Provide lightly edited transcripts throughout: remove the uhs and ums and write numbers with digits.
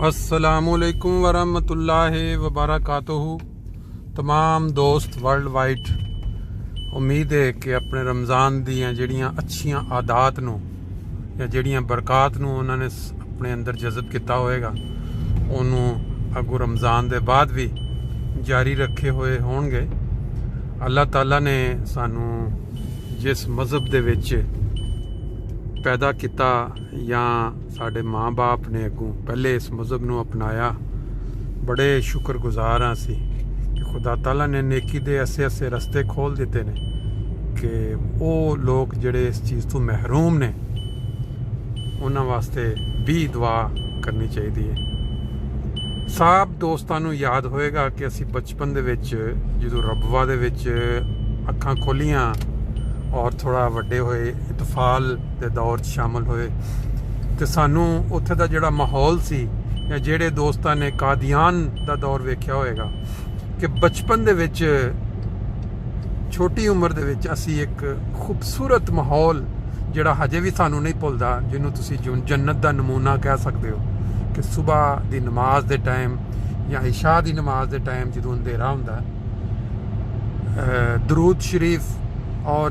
अस्सलामुअलैकुम वरहमतुल्लाहि वबरकातुहू। तमाम दोस्त वर्ल्ड वाइड उम्मीद है कि अपने रमज़ान दियां जड़ियां अच्छियां आदात नूं या जड़ियां बरकात नूं उन्होंने अपने अंदर जज़ब किया होएगा, उन्होंने अगू रमज़ान दे बाद भी जारी रखे हुए होंगे। अल्लाह ताला ने सानू जिस मज़हब दे विच पैदा किया या साढ़े माँ बाप ने अगू पहले इस मज़हब नूं अपनाया, बड़े शुक्रगुजार हाँ असी कि खुदा ताला ने नेकी दे ऐसे ऐसे रस्ते खोल दिते ने कि वो लोग जिहड़े इस चीज़ तो महरूम ने उन्हां वास्ते भी दुआ करनी चाहिए है। सब दोस्तां नूं याद होएगा कि असी बचपन दे विच जदों रबवा दे विच अखां खोलियां और थोड़ा वड्डे होए इतफाल दे दौर च शामिल होए तो सानू उत्थे दा जिहड़ा माहौल सी या जिहड़े दोस्तां ने कादियान दा दौर वेख्या होएगा कि बचपन दे विच छोटी उम्र दे विच असी एक खूबसूरत माहौल जिहड़ा हजे भी सानू नहीं भुलदा, जिन्हों तुसी जन्नत दा नमूना कह सकते हो कि सुबह दी नमाज दे टाइम या इशा दी नमाज दे टाइम जदों अंधेरा हुंदा दरूद शरीफ और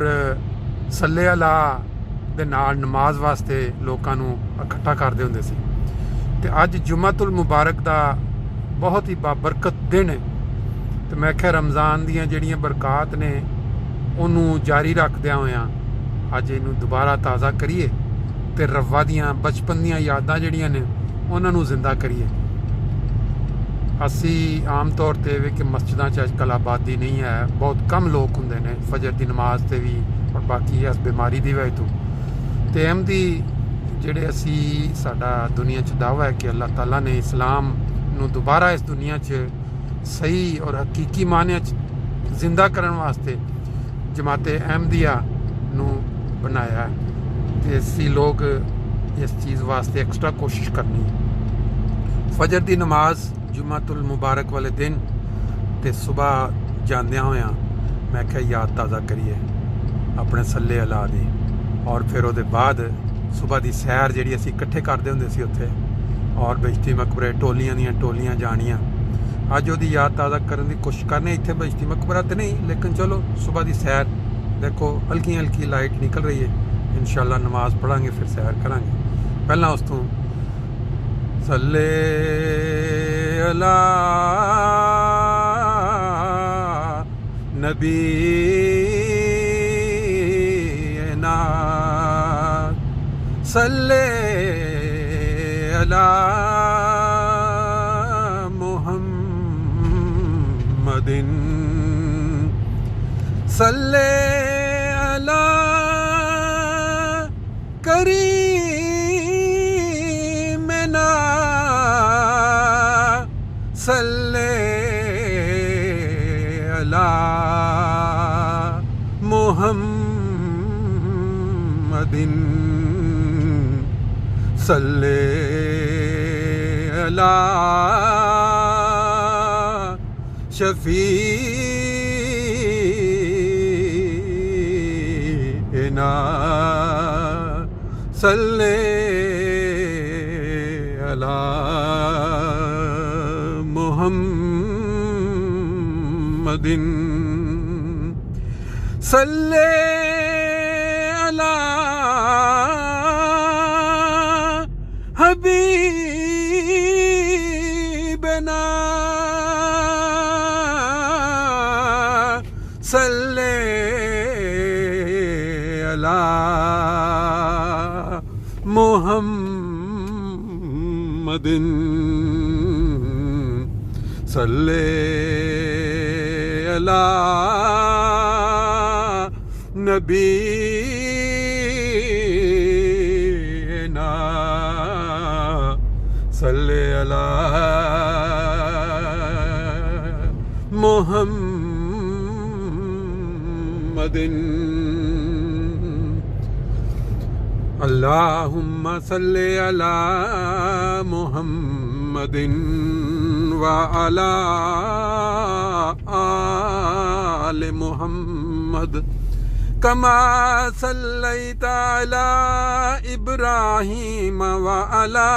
सल्ले अला दे नाल नमाज वास्ते लोकां नूं इकट्ठा करदे हुंदे सी। ते अज जुम्मतुल मुबारक दा बहुत ही बाबरकत दिन है, तो मैं आख्या रमज़ान दियां जिहड़ियां बरकात ने उन्हों जारी रखदियां होयां अज इनू दोबारा ताज़ा करिए ते रब्बा दियां बचपन दियां यादां जिहड़ियां ने उन्हां नूं जिंदा करिए। असी आम तौर पर कि मस्जिदां च अजकल आबादी नहीं है, बहुत कम लोग होंदे ने फजर की नमाज से भी और बाकी इस बीमारी की वजह तो अहमदी जिहड़े असी साडा दुनिया च दावा है कि अल्लाह ताला ने इस्लाम नूं दोबारा इस दुनिया च सही और हकीकी माने च जिंदा करन वास्ते जमाते अहमदिया नूं बनाया है। ते असी लोग इस चीज़ वास्ते एक्स्ट्रा कोशिश करनी है। फजर की नमाज जुम्मतुल मुबारक वाले दिन ते सुबह जांदियां होया मैं क्या याद ताज़ा करिए अपने सल्ले अला दी, और फिर उसके बाद सुबह की सैर जी असी इकट्ठे करते होंदे सी उत्थे, और बेजती मकबरे टोलियां दियां टोलियां जानियां। अज वो याद ताज़ा करने की कोशिश करने, इत्थे बेजती मकबरा तो नहीं लेकिन चलो सुबह की सैर देखो हल्की हल्की लाइट निकल रही है, इंशाअल्लाह नमाज पढ़ांगे फिर सैर करांगे। पहला उस तों सल्ले अला नबी ना सल्ले अला मुहम्मदिन सल्ले अला करीमना सल्ले अला मुहम्मदिन सल्ले अला शफीना सल्ले अला मुहम्मदिन सल्ले अला हबीबना सल्ले अला मुहम्मदिन सल्ले अला नबीना सल्ले अला मुहम्मदिन अल्लाहुम्मा सल्ले अला मुहम्मदिन व अला आले मुहम्मद कमा सल्लैता अला इब्राहीम व अला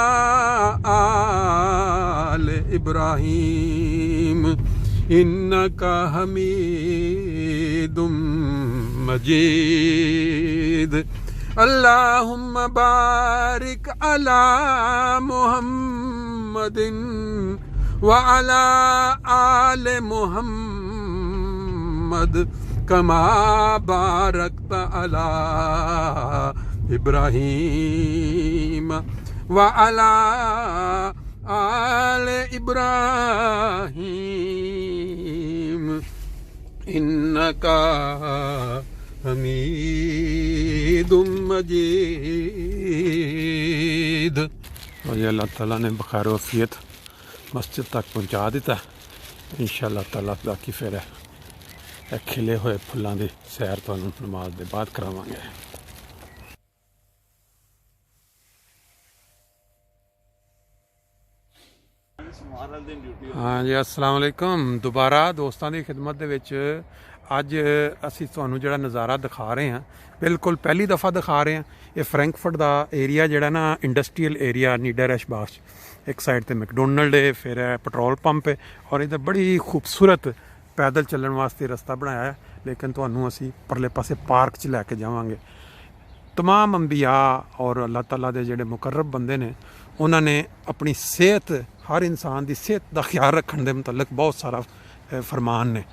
इब्राहीम इन्नका हमीदुम मजीद। अल्लाहुम्मा बारिक अला मुहम्मदिन व अला आले मुहम्मद कमा बारकता अला इब्राहीम व अला आले इब्राहीम इन्नका हमीदुम मजीद। और ये अल्लाह ताला ने बखैर वफ़ियत मस्जिद तक पहुँचा दिता। इंशाअल्लाह ताला बाकी फिर खिले हुए फुल्लां दी सैर तुहानूं नमाज दे बाद करावांगे। हाँ जी, अस्सलाम वालेकुम। दोबारा दोस्तों की खिदमत दे विच अज असी तुहानूं जिहड़ा नज़ारा दिखा रहे हैं, बिल्कुल पहली दफ़ा दिखा रहे हैं। ये फ्रैंकफर्ट का एरिया जिहड़ा ना इंडस्ट्रीयल एरिया नीडरएशबाश, एक साइड ते मैकडोनल्ड है, फिर है पेट्रोल पंप है, और इधर बड़ी खूबसूरत पैदल चलण वास्ते रस्ता बनाया है। लेकिन तुहानूं असी परले पासे पार्क च लैके जावांगे। तमाम अंबिया और अल्लाह ताला दे जिहड़े मुकर्रब बंदे ने, उन्होंने अपनी सेहत, हर इंसान की सेहत का ख्याल रखने के मुतलक बहुत सारा फरमान ने,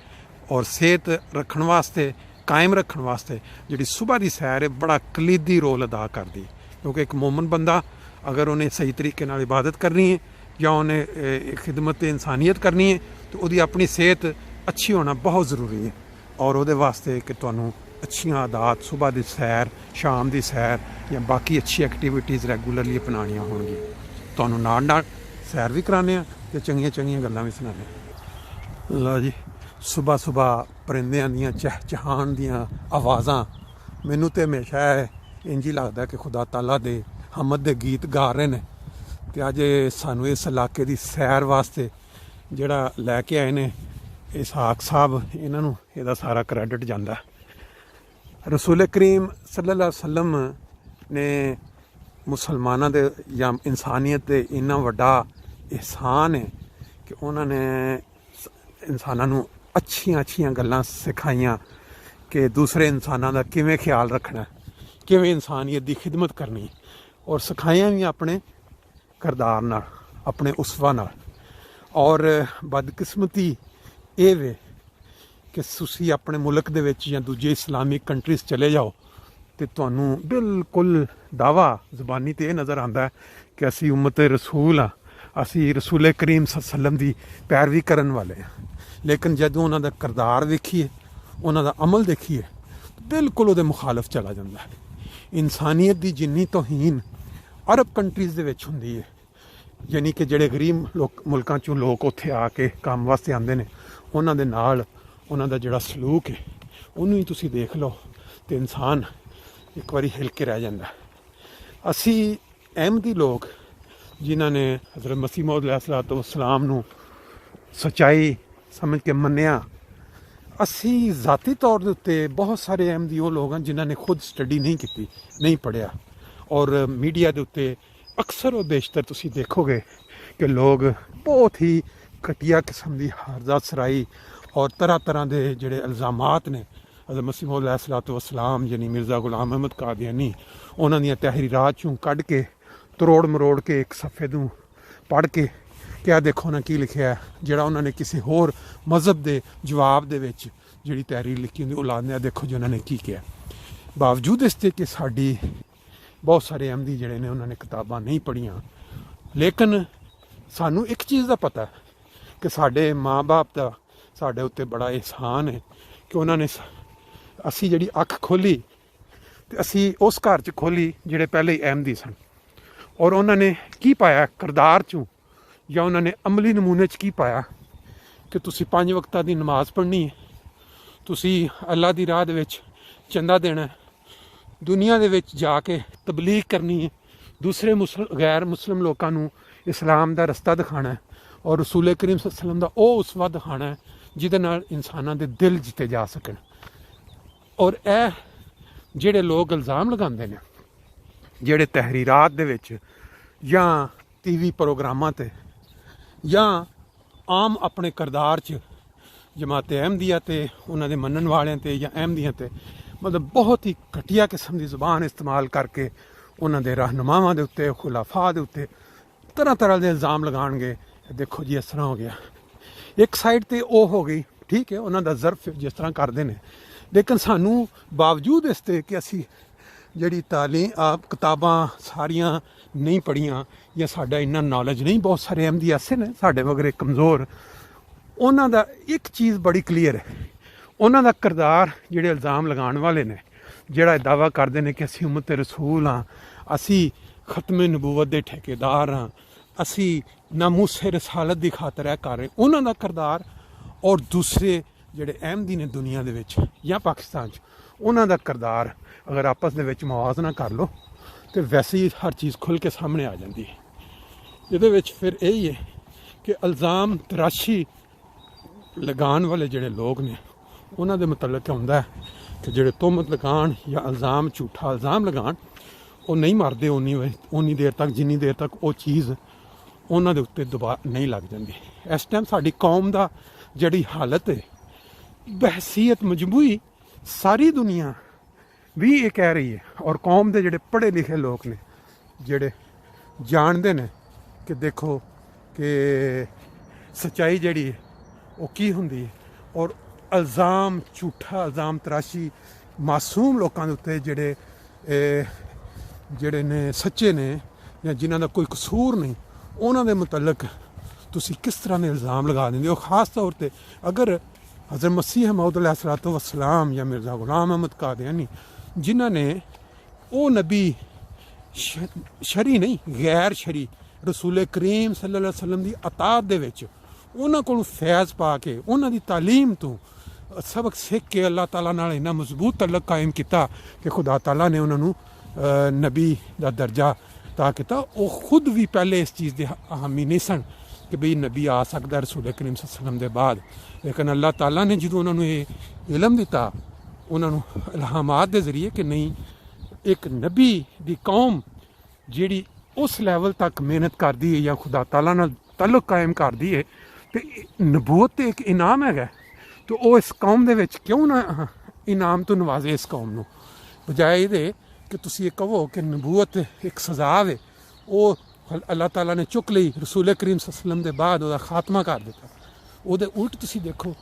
और सेहत रखने वास्ते, कायम रखने वास्ते जिहड़ी सुबह की सैर है बड़ा कलीदी रोल अदा करती। क्योंकि एक मोमन बंदा अगर उन्हें सही तरीके नाल इबादत करनी है या उन्हें खिदमत इंसानियत करनी है तो उसकी अपनी सेहत अच्छी होना बहुत ज़रूरी है। और वो वास्ते कि तुहानूं अच्छियां आदत, सुबह की सैर, शाम की सैर या बाकी अच्छी एक्टिविटीज़ रैगूलरली अपनानियां होणगी। तुहानूं नाल नाल सैर भी कराने ते चंगियां चंगियां गल्लां भी सुनाने। लो जी, सुबह सुबह परिंदियां दियां चहचहान दियां आवाज़ां मैनूं ते हमेशा इंज ही लगदा कि खुदा ताला दे हमद दे गीत गा रहे ने। ते अज सानूं इस इलाके की सैर वास्ते जिहड़ा लैके आए ने इसहाक साहब, इन्हां इहदा सारा क्रैडिट जांदा। रसूल करीम सल्लल्लाहु अलैहि वसल्लम ने मुसलमाना दे या इंसानियत दे इन्ना वड्डा एहसान है कि उन्होंने इंसानां नूं अच्छियां अच्छियां गल्लां सिखाइयां कि दूसरे इंसानां दा किवें ख्याल रखना, किवें इंसानियत दी खिदमत करनी, और सिखाइयां भी अपने किरदार नाल, अपने उसवा नाल। और बदकिस्मती ये वे कि तुसी अपने मुल्क दे विच या दूजे इस्लामिक कंट्रीज़ चले जाओ तो तुहानूं बिल्कुल दावा ज़बानी ते नज़र आंदा है कि असी उम्मत रसूल हाँ, असी रसूल करीम सल्लल्लाहु अलैहि वसल्लम दी पैरवी करन वाले हैं। लेकिन जदों उन्हां दा किरदार वेखीए, उन्हां दा अमल देखिए, बिल्कुल उहदे मुखालफ चला जांदा है। इंसानियत दी जिन्नी तौहीन अरब कंट्रीज़ दे विच हुंदी है, यानी कि जिहड़े गरीब मुल्कां चों लोग उत्थे आके काम वास्ते आंदे ने, उन्हां दे नाल उन्हां दा जिहड़ा सलूक है उन्होंने ही तुसी देख लो तो इंसान एक बारी हिल के रह जाता। असी अहमदी लोग जिन्हों ने हज़रत मसीह मौऊद अलैहिस्सलाम नूं सच्चाई समझ के मन्निया, असी ज़ाती तौर के उत्ते बहुत सारे अहमदी वो लोग हैं जिन्होंने खुद स्टडी नहीं की, नहीं पढ़िया, और मीडिया के उत्ते अक्सर और बेशतर तुसी देखोगे कि लोग बहुत ही घटिया किस्म की हारजात सराई और तरह तरह के जोड़े इल्ज़ामात ने हज़रत मसीह मौऊद अलैहिस्सलाम यानी मिर्ज़ा गुलाम अहमद कादियानी उन्होंने तहरीरात चों कढ़ के तरोड़ मरोड़ के एक सफ़े नूं पढ़ के क्या देखो ना की लिखा है, जोड़ा उन्होंने किसी होर मजहब के जवाब दे विच जिहड़ी तहरीर लिखी होंदी उलादने देखो जो उन्होंने की किया। बावजूद इसके कि साडी बहुत सारे अहमदी जिहड़े ने उन्होंने किताबां नहीं पढ़ियां, लेकिन सानू एक चीज़ का पता है कि साडे माँ बाप का साडे उत्ते बड़ा एहसान है कि उन्होंने असी जिहड़ी अख खोली तो असी उस घर च खोली जिहड़े पहले ही अहमदी सन, और उन्होंने की पाया किरदार चों या उन्होंने अमली नमूने च की पाया कि तुसी 5 वक्तां दी नमाज पढ़नी है, तुसी अल्लाह दी राह दे विच चंदा देना है, दुनिया दे विच जाके तबलीग करनी है, दूसरे गैर मुस्लिम लोगों नूं इस्लाम दा रस्ता दिखाना है, और रसूल करीम सल्लल्लाहु अलैहि वसल्लम दा ओ उसवा दिखाना है जिहदे नाल इंसानां दे दिल जिते जा सकन। और ए जिहड़े लोग इल्ज़ाम लगांदे ने जिहड़े तहरीरात दे विच या टीवी प्रोग्रामां ते या ਆਮ ਆਪਣੇ ਕਿਰਦਾਰ 'ਚ ਜਮਾਤ ਅਹਿਮਦੀਆ ਤੇ ਉਹਨਾਂ ਦੇ ਮੰਨਣ ਵਾਲਿਆਂ ਤੇ ਜਾਂ ਅਹਿਮਦੀਆਂ ਤੇ ਮਤਲਬ ਬਹੁਤ ਹੀ ਘਟੀਆ ਕਿਸਮ ਦੀ ਜ਼ੁਬਾਨ ਇਸਤੇਮਾਲ ਕਰਕੇ ਉਹਨਾਂ ਦੇ ਰਹਿਨੁਮਾਵਾਂ ਦੇ ਉੱਤੇ ਖੁਲਾਫਾ ਦੇ ਉੱਤੇ ਤਰ੍ਹਾਂ ਤਰ੍ਹਾਂ ਦੇ ਇਲਜ਼ਾਮ ਲਗਾਉਣਗੇ। ਦੇਖੋ ਜੀ ਇਸ ਤਰ੍ਹਾਂ ਹੋ ਗਿਆ। ਇੱਕ ਸਾਈਡ ਤੇ ਉਹ ਹੋ ਗਈ, ਠੀਕ ਹੈ, ਉਹਨਾਂ ਦਾ ਜ਼ਰਫ ਜਿਸ ਤਰ੍ਹਾਂ ਕਰਦੇ ਨੇ, ਲੇਕਿਨ ਸਾਨੂੰ ਬਾਵਜੂਦ ਇਸ ਤੇ ਕਿ ਅਸੀਂ ਜਿਹੜੀ ਕਿਤਾਬਾਂ ਸਾਰੀਆਂ ਨਹੀਂ ਪੜ੍ਹੀਆਂ ਜਾਂ ਸਾਡਾ ਇੰਨਾ ਨੌਲੇਜ ਨਹੀਂ, ਬਹੁਤ ਸਾਰੇ ਅਹਿਮਦੀ ਐਸੇ ਨੇ ਸਾਡੇ ਵਗਰੇ ਕਮਜ਼ੋਰ, ਉਹਨਾਂ ਦਾ ਇੱਕ ਚੀਜ਼ ਬੜੀ ਕਲੀਅਰ ਹੈ, ਉਹਨਾਂ ਦਾ ਕਿਰਦਾਰ ਜਿਹੜੇ ਇਲਜ਼ਾਮ ਲਗਾਉਣ ਵਾਲੇ ਨੇ, ਜਿਹੜਾ ਦਾਅਵਾ ਕਰਦੇ ਨੇ ਕਿ ਅਸੀਂ ਉਮਤ ਰਸੂਲ ਹਾਂ, ਅਸੀਂ ਖਤਮੇ ਨਬੂਵਤ ਦੇ ਠੇਕੇਦਾਰ ਹਾਂ, ਅਸੀਂ ਨਾਮੂਸੇ ਰਸਾਲਤ ਦੀ ਖਾਤਰ ਇਹ ਕਰ ਰਹੇ, ਉਹਨਾਂ ਦਾ ਕਿਰਦਾਰ ਔਰ ਦੂਸਰੇ ਜਿਹੜੇ ਅਹਿਮਦੀ ਨੇ ਦੁਨੀਆ ਦੇ ਵਿੱਚ ਜਾਂ ਪਾਕਿਸਤਾਨ 'ਚ, ਉਹਨਾਂ ਦਾ ਕਿਰਦਾਰ ਅਗਰ ਆਪਸ ਦੇ ਵਿੱਚ ਮੁਆਵਜ਼ਨਾ ਕਰ ਲਓ ਤੇ ਵੈਸੇ ਹੀ ਹਰ ਚੀਜ਼ ਖੁੱਲ੍ਹ ਕੇ ਸਾਹਮਣੇ ਆ ਜਾਂਦੀ ਹੈ। ਇਹਦੇ ਵਿੱਚ ਫਿਰ ਇਹ ਹੀ ਹੈ ਕਿ ਇਲਜ਼ਾਮ ਤਰਾਸ਼ੀ ਲਗਾਉਣ ਵਾਲੇ ਜਿਹੜੇ ਲੋਕ ਨੇ ਉਹਨਾਂ ਦੇ ਮੁਤਲਕ ਹੁੰਦਾ ਹੈ ਕਿ ਜਿਹੜੇ ਤੁਹਮਤ ਲਗਾਉਣ ਜਾਂ ਇਲਜ਼ਾਮ ਝੂਠਾ ਇਲਜ਼ਾਮ ਲਗਾਉਣ, ਉਹ ਨਹੀਂ ਮਰਦੇ ਉਨੀ ਦੇਰ ਤੱਕ ਜਿੰਨੀ ਦੇਰ ਤੱਕ ਉਹ ਚੀਜ਼ ਉਹਨਾਂ ਦੇ ਉੱਤੇ ਦੁਬਾਰਾ ਨਹੀਂ ਲੱਗ ਜਾਂਦੀ। ਇਸ ਟਾਈਮ ਸਾਡੀ ਕੌਮ ਦਾ ਜਿਹੜੀ ਹਾਲਤ ਹੈ ਬਹਿਸੀਅਤ ਮਜਮੂਈ ਸਾਰੀ ਦੁਨੀਆ ਵੀ ਇਹ ਕਹਿ ਰਹੀ ਹੈ, ਔਰ ਕੌਮ ਦੇ ਜਿਹੜੇ ਪੜ੍ਹੇ ਲਿਖੇ ਲੋਕ ਨੇ ਜਿਹੜੇ ਜਾਣਦੇ ਨੇ ਕਿ ਦੇਖੋ ਕਿ ਸੱਚਾਈ ਜਿਹੜੀ ਹੈ ਉਹ ਕੀ ਹੁੰਦੀ ਹੈ, ਔਰ ਇਲਜ਼ਾਮ ਝੂਠਾ ਇਲਜ਼ਾਮ ਤਰਾਸ਼ੀ ਮਾਸੂਮ ਲੋਕਾਂ ਦੇ ਉੱਤੇ ਜਿਹੜੇ ਨੇ ਸੱਚੇ ਨੇ ਜਾਂ ਜਿਨ੍ਹਾਂ ਦਾ ਕੋਈ ਕਸੂਰ ਨਹੀਂ, ਉਹਨਾਂ ਦੇ ਮੁਤਲਕ ਤੁਸੀਂ ਕਿਸ ਤਰ੍ਹਾਂ ਦੇ ਇਲਜ਼ਾਮ ਲਗਾ ਦਿੰਦੇ ਹੋ। ਖਾਸ ਤੌਰ 'ਤੇ ਅਗਰ ਹਜ਼ਰਤ ਮਸੀਹ ਮਊਦ अलैहिस्सलातु वस्सलाम ਜਾਂ ਮਿਰਜ਼ਾ ਗੁਲਾਮ ਅਹਿਮਦ ਕਾਦੀਆਨੀ ਜਿਨ੍ਹਾਂ ਨੇ ਉਹ ਨਬੀ ਸ਼ਰੀ ਨਹੀਂ ਗੈਰ ਸ਼ਰੀ ਰਸੂਲ ਕਰੀਮ ਸੱਲੱਲਾਹੁ ਅਲੈहि ਵਸੱਲਮ ਦੀ ਅਤਾਅਤ ਦੇ ਵਿੱਚ ਉਹਨਾਂ ਕੋਲੋਂ ਫੈਜ਼ ਪਾ ਕੇ ਉਹਨਾਂ ਦੀ ਤਾਲੀਮ ਤੋਂ ਸਬਕ ਸਿੱਖ ਕੇ ਅੱਲਾਹ ਤਾਲਾ ਨਾਲ ਇੰਨਾ ਮਜ਼ਬੂਤ ਤਲਕ ਕਾਇਮ ਕੀਤਾ ਕਿ ਖੁਦਾ ਤਾਲਾ ਨੇ ਉਹਨਾਂ ਨੂੰ ਨਬੀ ਦਾ ਦਰਜਾ ਤਾਂ ਕੀਤਾ। ਉਹ ਖੁਦ ਵੀ ਪਹਿਲੇ ਇਸ ਚੀਜ਼ ਦੇ ਹਾਮੀ ਨਹੀਂ ਸਨ ਕਿ ਬਈ ਨਬੀ ਆ ਸਕਦਾ ਰਸੂਲ ਕਰੀਮ ਸੱਲੱਲਾਹੁ ਅਲੈहि ਵਸੱਲਮ ਦੇ ਬਾਅਦ, ਲੇਕਿਨ ਅੱਲਾਹ ਤਾਲਾ ਨੇ ਜਦੋਂ ਉਹਨਾਂ ਨੂੰ ਇਹ ਇਲਮ ਦਿੱਤਾ, ਉਹਨਾਂ ਨੂੰ ਇਲਹਾਮਾਤ ਦੇ ਜ਼ਰੀਏ ਕਿ ਨਹੀਂ, ਇੱਕ ਨਬੀ ਦੀ ਕੌਮ ਜਿਹੜੀ ਉਸ ਲੈਵਲ ਤੱਕ ਮਿਹਨਤ ਕਰਦੀ ਹੈ ਜਾਂ ਖੁਦਾ ਤਾਲਾ ਨਾਲ ਤਲਕ ਕਾਇਮ ਕਰਦੀ ਹੈ ਤੇ ਨਬੂਵਤ ਤੇ ਇੱਕ ਇਨਾਮ ਹੈਗਾ, ਤੇ ਉਹ ਇਸ ਕੌਮ ਦੇ ਵਿੱਚ ਕਿਉਂ ਨਾ ਇਨਾਮ ਤੋਂ ਨਵਾਜ਼ੇ ਇਸ ਕੌਮ ਨੂੰ, ਬਜਾਏ ਇਹਦੇ ਕਿ ਤੁਸੀਂ ਇਹ ਕਹੋ ਕਿ ਨਬੂਵਤ ਇੱਕ ਸਜ਼ਾ ਹੈ, ਉਹ ਅੱਲਾਹ ਤਾਲਾ ਨੇ ਚੁੱਕ ਲਈ, ਰਸੂਲ ਕਰੀਮ ਸੱਲੱਲਾਹੁ ਅਲੈहि ਵਸੱਲਮ ਦੇ ਬਾਅਦ ਉਹਦਾ ਖਾਤਮਾ ਕਰ ਦਿੱਤਾ। ਉਹਦੇ ਉਲਟ ਤੁਸੀਂ ਦੇਖੋ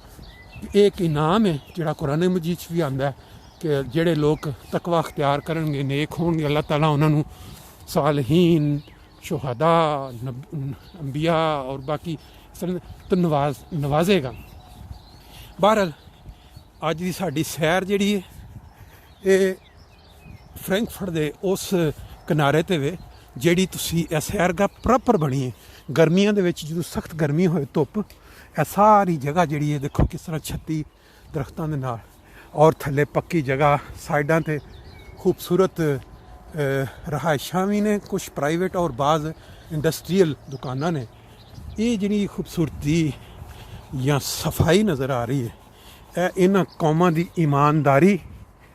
ਇਹ ਇੱਕ ਇਨਾਮ ਹੈ ਜਿਹੜਾ ਕੁਰਾਨ ਮਜੀਦ 'ਚ ਵੀ ਆਉਂਦਾ ਹੈ ਕਿ ਜਿਹੜੇ ਲੋਕ ਤਕਵਾ ਅਖਤਿਆਰ ਕਰਨਗੇ, ਨੇਕ ਹੋਣਗੇ, ਅੱਲਾਹ ਤਾਲਾ ਉਹਨਾਂ ਨੂੰ ਸਾਲਹੀਨ, ਸ਼ੁਹਦਾ, ਅੰਬੀਆ ਔਰ ਬਾਕੀ ਇਸ ਤਰ੍ਹਾਂ ਤੋਂ ਨਵਾਜ਼ੇਗਾ। ਬਹਰਹਾਲ ਅੱਜ ਦੀ ਸਾਡੀ ਸੈਰ ਜਿਹੜੀ ਹੈ ਇਹ ਫਰੈਂਕਫਰਟ ਦੇ ਉਸ ਕਿਨਾਰੇ 'ਤੇ ਵੇ ਜਿਹੜੀ ਤੁਸੀਂ ਇਹ ਸੈਰਗਾਹ ਪ੍ਰੋਪਰ ਬਣੀ ਹੈ। ਗਰਮੀਆਂ ਦੇ ਵਿੱਚ ਜਦੋਂ ਸਖਤ ਗਰਮੀ ਹੋਏ, ਧੁੱਪ, ਇਹ ਸਾਰੀ ਜਗ੍ਹਾ ਜਿਹੜੀ ਹੈ ਦੇਖੋ ਕਿਸ ਤਰ੍ਹਾਂ ਛੱਤੀ ਦਰਖਤਾਂ ਦੇ ਨਾਲ, ਔਰ ਥੱਲੇ ਪੱਕੀ ਜਗ੍ਹਾ, ਸਾਈਡਾਂ 'ਤੇ ਖੂਬਸੂਰਤ ਰਹਾਇਸ਼ਾਂ ਵੀ ਨੇ, ਕੁਛ ਪ੍ਰਾਈਵੇਟ ਔਰ ਬਾਜ਼ ਇੰਡਸਟਰੀਅਲ ਦੁਕਾਨਾਂ ਨੇ। ਇਹ ਜਿਹੜੀ ਖੂਬਸੂਰਤੀ ਜਾਂ ਸਫਾਈ ਨਜ਼ਰ ਆ ਰਹੀ ਹੈ, ਇਹ ਇਹਨਾਂ ਕੌਮਾਂ ਦੀ ਇਮਾਨਦਾਰੀ